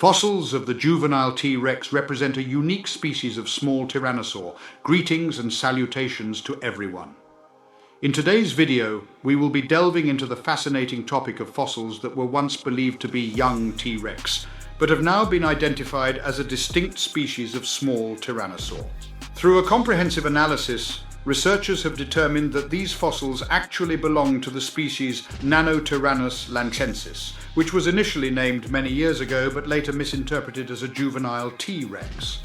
Fossils of the juvenile T Rex represent a unique species of small tyrannosaur. Greetings and salutations to everyone. In today's video, we will be delving into the fascinating topic of fossils that were once believed to be young T Rex, but have now been identified as a distinct species of small tyrannosaur. Through a comprehensive analysis, researchers have determined that these fossils actually belong to the species Nanotyrannus lancensis, which was initially named many years ago but later misinterpreted as a juvenile T Rex.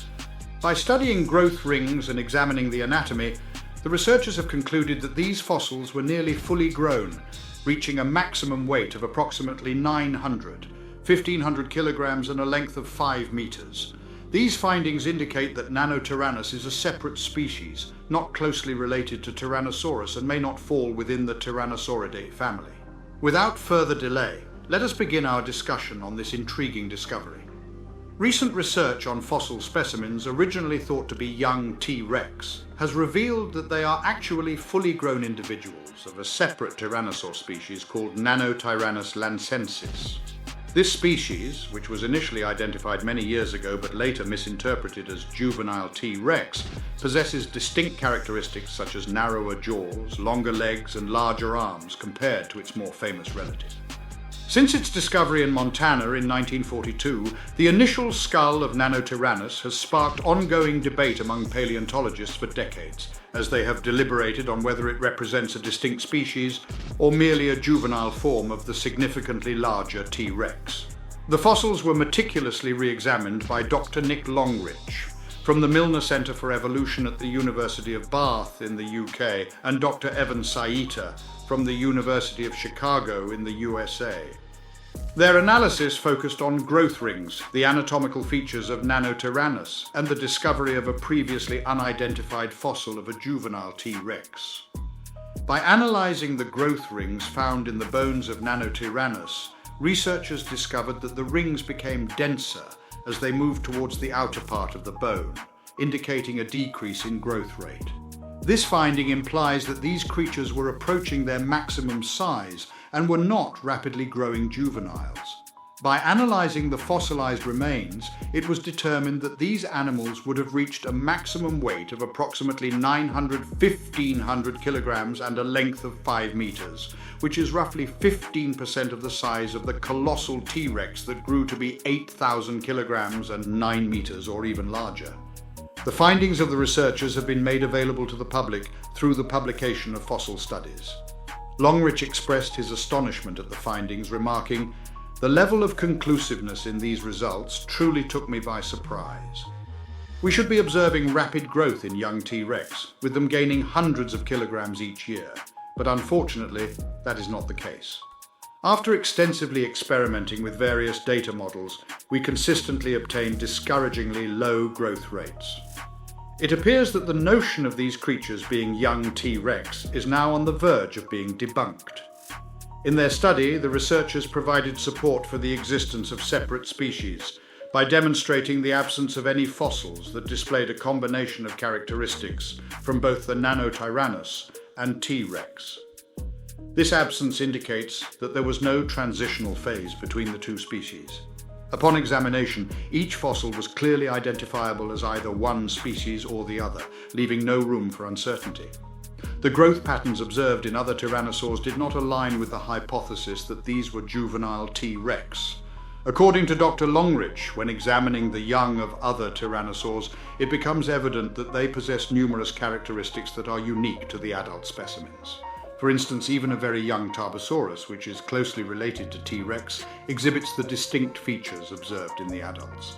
By studying growth rings and examining the anatomy, the researchers have concluded that these fossils were nearly fully grown, reaching a maximum weight of approximately 1,500 kilograms and a length of 5 meters. These findings indicate that Nanotyrannus is a separate species, not closely related to Tyrannosaurus, and may not fall within the Tyrannosauridae family. Without further delay, let us begin our discussion on this intriguing discovery. Recent research on fossil specimens, originally thought to be young T. rex, has revealed that they are actually fully grown individuals of a separate tyrannosaur species called Nanotyrannus lancensis. This species, which was initially identified many years ago but later misinterpreted as juvenile T. rex, possesses distinct characteristics such as narrower jaws, longer legs, and larger arms compared to its more famous relative. Since its discovery in Montana in 1942, the initial skull of Nanotyrannus has sparked ongoing debate among paleontologists for decades, as they have deliberated on whether it represents a distinct species or merely a juvenile form of the significantly larger T. rex. The fossils were meticulously re-examined by Dr. Nick Longrich from the Milner Center for Evolution at the University of Bath in the UK and Dr. Evan Saita from the University of Chicago in the USA. Their analysis focused on growth rings, the anatomical features of Nanotyrannus, and the discovery of a previously unidentified fossil of a juvenile T. rex. By analyzing the growth rings found in the bones of Nanotyrannus, researchers discovered that the rings became denser as they moved towards the outer part of the bone, indicating a decrease in growth rate. This finding implies that these creatures were approaching their maximum size and were not rapidly growing juveniles. By analyzing the fossilized remains, it was determined that these animals would have reached a maximum weight of approximately 1,500 kilograms and a length of 5 meters, which is roughly 15% of the size of the colossal T. rex that grew to be 8,000 kilograms and 9 meters or even larger. The findings of the researchers have been made available to the public through the publication of fossil studies. Longrich expressed his astonishment at the findings, remarking, "The level of conclusiveness in these results truly took me by surprise. We should be observing rapid growth in young T. rex, with them gaining hundreds of kilograms each year, but unfortunately, that is not the case. After extensively experimenting with various data models, we consistently obtain discouragingly low growth rates. It appears that the notion of these creatures being young T. rex is now on the verge of being debunked." In their study, the researchers provided support for the existence of separate species by demonstrating the absence of any fossils that displayed a combination of characteristics from both the Nanotyrannus and T. rex. This absence indicates that there was no transitional phase between the two species. Upon examination, each fossil was clearly identifiable as either one species or the other, leaving no room for uncertainty. The growth patterns observed in other tyrannosaurs did not align with the hypothesis that these were juvenile T. rex. According to Dr. Longrich, when examining the young of other tyrannosaurs, it becomes evident that they possess numerous characteristics that are unique to the adult specimens. For instance, even a very young Tarbosaurus, which is closely related to T. rex, exhibits the distinct features observed in the adults.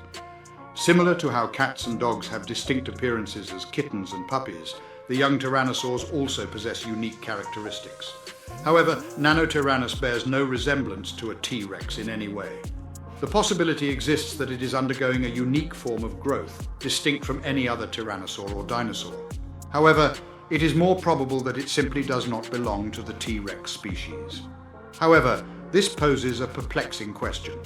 Similar to how cats and dogs have distinct appearances as kittens and puppies, the young tyrannosaurs also possess unique characteristics. However, Nanotyrannus bears no resemblance to a T. rex in any way. The possibility exists that it is undergoing a unique form of growth, distinct from any other tyrannosaur or dinosaur. However, it is more probable that it simply does not belong to the T. rex species. However, this poses a perplexing question.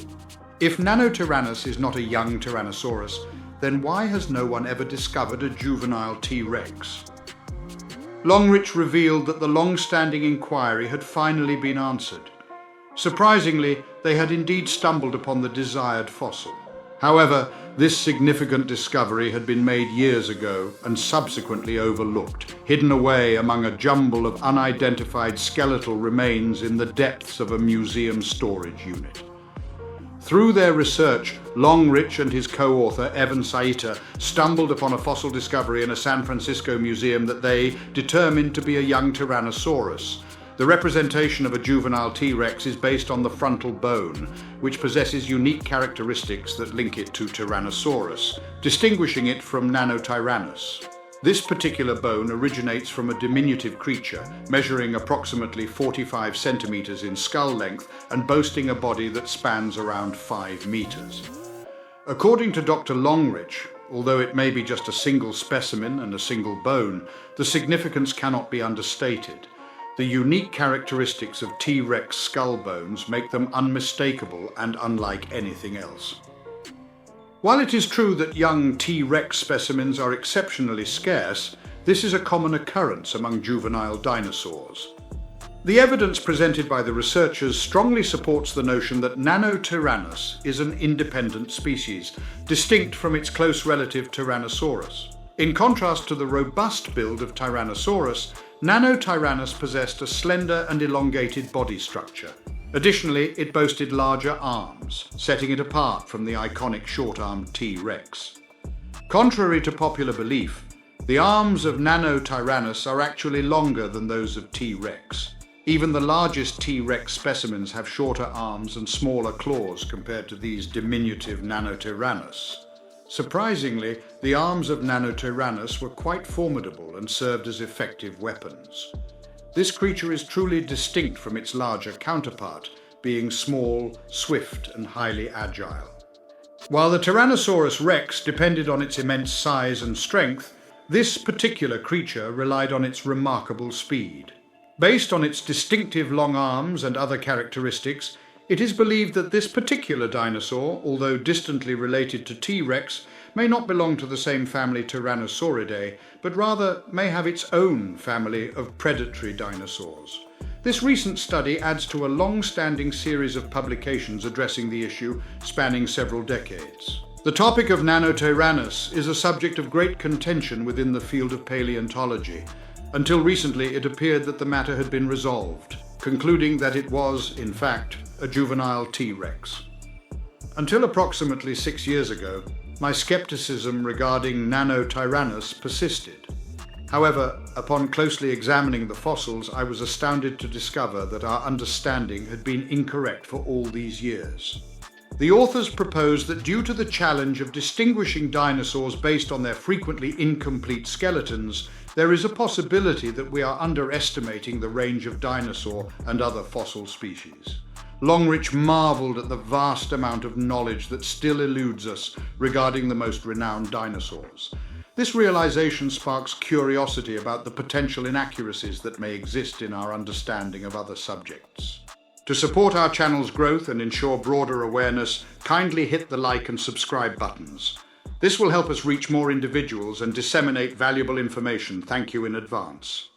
If Nanotyrannus is not a young Tyrannosaurus, then why has no one ever discovered a juvenile T. rex? Longrich revealed that the long-standing inquiry had finally been answered. Surprisingly, they had indeed stumbled upon the desired fossil. However, this significant discovery had been made years ago and subsequently overlooked, hidden away among a jumble of unidentified skeletal remains in the depths of a museum storage unit. Through their research, Longrich and his co-author Evan Saita stumbled upon a fossil discovery in a San Francisco museum that they determined to be a young Tyrannosaurus. The representation of a juvenile T Rex is based on the frontal bone, which possesses unique characteristics that link it to Tyrannosaurus, distinguishing it from Nanotyrannus. This particular bone originates from a diminutive creature, measuring approximately 45 centimeters in skull length and boasting a body that spans around 5 meters. According to Dr. Longrich, although it may be just a single specimen and a single bone, the significance cannot be understated. The unique characteristics of T. Rex skull bones make them unmistakable and unlike anything else. While it is true that young T. Rex specimens are exceptionally scarce, this is a common occurrence among juvenile dinosaurs. The evidence presented by the researchers strongly supports the notion that Nanotyrannus is an independent species, distinct from its close relative Tyrannosaurus. In contrast to the robust build of Tyrannosaurus, Nanotyrannus possessed a slender and elongated body structure. Additionally, it boasted larger arms, setting it apart from the iconic short-armed T. Rex. Contrary to popular belief, the arms of Nanotyrannus are actually longer than those of T. Rex. Even the largest T. Rex specimens have shorter arms and smaller claws compared to these diminutive Nanotyrannus. Surprisingly, the arms of Nanotyrannus were quite formidable and served as effective weapons. This creature is truly distinct from its larger counterpart, being small, swift, and highly agile. While the Tyrannosaurus rex depended on its immense size and strength, this particular creature relied on its remarkable speed. Based on its distinctive long arms and other characteristics, it is believed that this particular dinosaur, although distantly related to T. Rex, may not belong to the same family Tyrannosauridae, but rather may have its own family of predatory dinosaurs. This recent study adds to a long-standing series of publications addressing the issue, spanning several decades. The topic of Nanotyrannus is a subject of great contention within the field of paleontology. Until recently, it appeared that the matter had been resolved, concluding that it was, in fact, a juvenile T. Rex. Until approximately 6 years ago, my skepticism regarding Nanotyrannus persisted. However, upon closely examining the fossils, I was astounded to discover that our understanding had been incorrect for all these years. The authors proposed that due to the challenge of distinguishing dinosaurs based on their frequently incomplete skeletons, there is a possibility that we are underestimating the range of dinosaur and other fossil species. Longrich marveled at the vast amount of knowledge that still eludes us regarding the most renowned dinosaurs. This realization sparks curiosity about the potential inaccuracies that may exist in our understanding of other subjects. To support our channel's growth and ensure broader awareness, kindly hit the like and subscribe buttons. This will help us reach more individuals and disseminate valuable information. Thank you in advance.